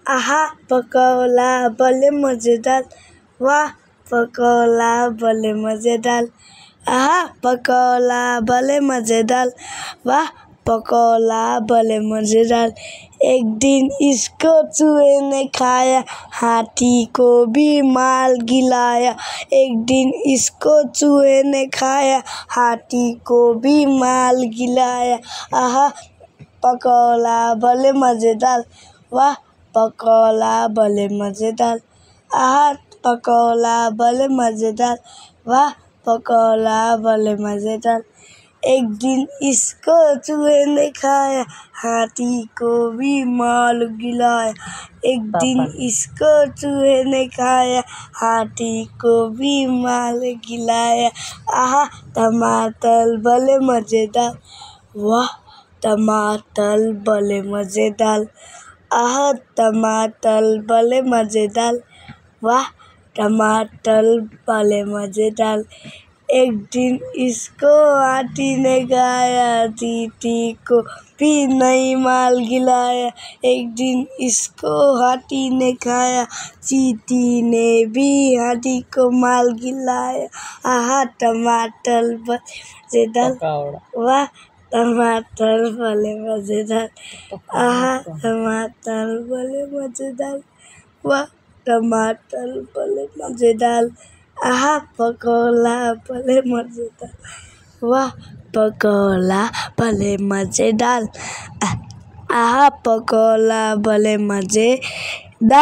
आहा पकौड़ा भले मजेदार, वाह पकौड़ा भले मजेदार। आहा पकौड़ा भले मजेदार, वाह पकौड़ा भले मजेदार। एक दिन इसको चूहे ने खाया, हाथी को भी मार गिराया। एक दिन इसको चूहे ने खाया, हाथी को भी मार गिराया। आहा पकौड़ा भले मजेदार, वाह पकौड़ा भले मजेदार। आहा पकौड़ा भले मजेदार, वाह पकौड़ा भले मजेदार। एक दिन इसको चूहे ने खाया, हाथी को भी मार गिराया। एक दिन इसको चूहे ने खाया, हाथी को भी मार गिराया। आहा टमाटर भले मजेदार, वाह टमाटर भले मजेदार। आहा टमाटर भले मजेदार, वाह टमाटर भले मजेदार। एक दिन इसको हाथी ने खाया, चींटी को भी नहीं मार गिराया। एक दिन इसको हाथी ने खाया, चींटी ने भी हाथी को मार गिराया। आहा टमाटर भले मजेदार, वाह टमाटर भले मजेदार। आहा टमाटर भले मजेदार, वाह टमाटर भले मजेदार। आहा पकौड़ा भले मजेदार, वाह पकौड़ा भले मजेदार। आहा पकौड़ा भले मजेदार।